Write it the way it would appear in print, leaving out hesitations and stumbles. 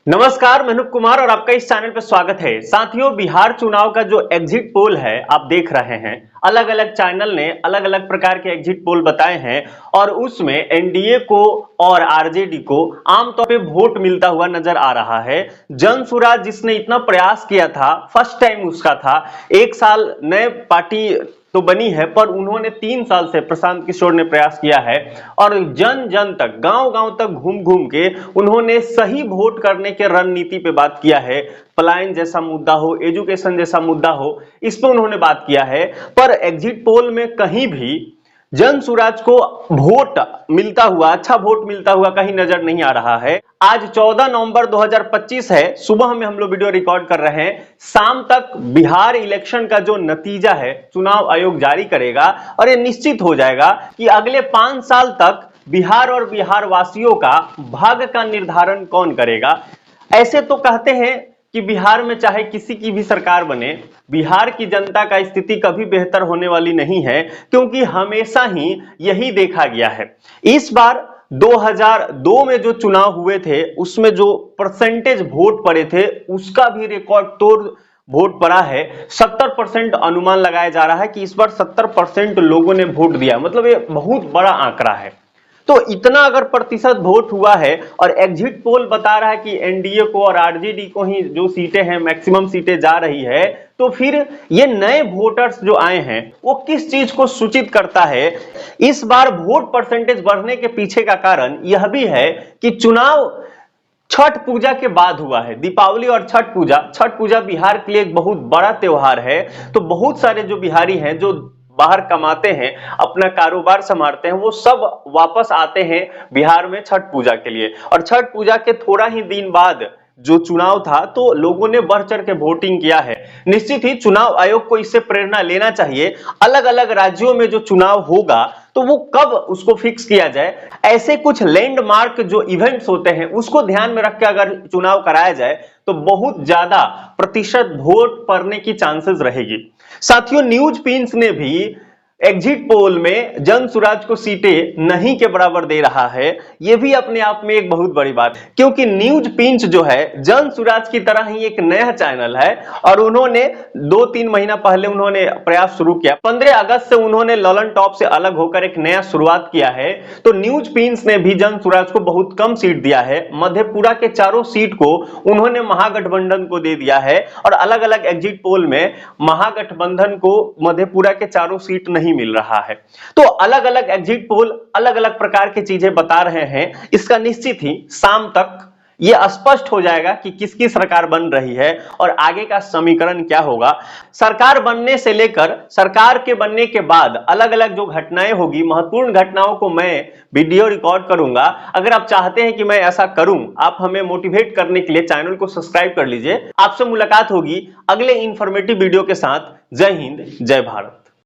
नमस्कार, मैं अनूप कुमार और आपका इस चैनल पर स्वागत है। साथियों, बिहार चुनाव का जो एग्जिट पोल है आप देख रहे हैं, अलग अलग चैनल ने अलग अलग प्रकार के एग्जिट पोल बताए हैं और उसमें एनडीए को और आरजेडी को आमतौर पे वोट मिलता हुआ नजर आ रहा है। जनसुराज जिसने इतना प्रयास किया था, फर्स्ट टाइम उसका था, एक साल नए पार्टी तो बनी है पर उन्होंने 3 साल से प्रशांत किशोर ने प्रयास किया है और जन जन तक, गांव गांव तक घूम घूम के उन्होंने सही वोट करने के रणनीति पे बात किया है। पलायन जैसा मुद्दा हो, एजुकेशन जैसा मुद्दा हो, इस पे उन्होंने बात किया है। पर एग्जिट पोल में कहीं भी जनसुराज को वोट मिलता हुआ, अच्छा वोट मिलता हुआ कहीं नजर नहीं आ रहा है। आज 14 नवंबर 2025 है, सुबह में हम लोग वीडियो रिकॉर्ड कर रहे हैं। शाम तक बिहार इलेक्शन का जो नतीजा है चुनाव आयोग जारी करेगा और यह निश्चित हो जाएगा कि अगले 5 साल तक बिहार और बिहार वासियों का भाग्य का निर्धारण कौन करेगा। ऐसे तो कहते हैं कि बिहार में चाहे किसी की भी सरकार बने, बिहार की जनता का स्थिति कभी बेहतर होने वाली नहीं है, क्योंकि हमेशा ही यही देखा गया है। इस बार 2002 में जो चुनाव हुए थे उसमें जो परसेंटेज वोट पड़े थे उसका भी रिकॉर्ड तोड़ वोट पड़ा है। 70% अनुमान लगाया जा रहा है कि इस बार 70% लोगों ने वोट दिया, मतलब ये बहुत बड़ा आंकड़ा है। तो इतना अगर प्रतिशत वोट हुआ है और एग्जिट पोल बता रहा है कि एनडीए को और आरजेडी को ही जो सीटें हैं, मैक्सिमम सीटें जा रही है, तो फिर ये नए वोटर्स जो आए हैं वो किस चीज को सूचित करता है। इस बार वोट परसेंटेज बढ़ने के पीछे का कारण यह भी है कि चुनाव छठ पूजा के बाद हुआ है। दीपावली और छठ पूजा बिहार के लिए एक बहुत बड़ा त्योहार है। तो बहुत सारे जो बिहारी हैं जो बाहर कमाते हैं, अपना कारोबार संभालते हैं, वो सब वापस आते हैं बिहार में छठ पूजा के लिए। और छठ पूजा के थोड़ा ही दिन बाद जो चुनाव था तो लोगों ने बढ़ चढ़ के वोटिंग किया है। निश्चित ही चुनाव आयोग को इससे प्रेरणा लेना चाहिए। अलग अलग राज्यों में जो चुनाव होगा तो वो कब उसको फिक्स किया जाए, ऐसे कुछ लैंडमार्क जो इवेंट्स होते हैं उसको ध्यान में रख के अगर चुनाव कराया जाए तो बहुत ज्यादा प्रतिशत वोट पड़ने की चांसेस रहेगी। साथियों, न्यूज पिंच ने भी एग्जिट पोल में जनसुराज को सीटें नहीं के बराबर दे रहा है। यह भी अपने आप में एक बहुत बड़ी बात, क्योंकि न्यूज पिंच जो है जनसुराज की तरह ही एक नया चैनल है और उन्होंने 2-3 महीना पहले उन्होंने प्रयास शुरू किया। 15 अगस्त से उन्होंने ललन टॉप से अलग होकर एक नया शुरुआत किया है। तो न्यूज पिंच ने भी जनसुराज को बहुत कम सीट दिया है। मधेपुरा के चारों सीट को उन्होंने महागठबंधन को दे दिया है और अलग अलग एग्जिट पोल में महागठबंधन को मधेपुरा के चारों सीट नहीं मिल रहा है। तो अलग अलग एग्जिट पोल अलग अलग प्रकार की चीजें बता रहे हैं। इसका निश्चित ही शाम तक यह स्पष्ट हो जाएगा कि किसकी सरकार बन रही है और आगे का समीकरण क्या होगा। सरकार बनने से लेकर सरकार के बनने के बाद अलग अलग जो घटनाएं होगी, महत्वपूर्ण घटनाओं को मैं वीडियो रिकॉर्ड करूंगा। अगर आप चाहते हैं कि मैं ऐसा करूं, आप हमें मोटिवेट करने के लिए चैनल को सब्सक्राइब कर लीजिए। आपसे मुलाकात होगी अगले इंफॉर्मेटिव वीडियो के साथ। जय हिंद, जय भारत।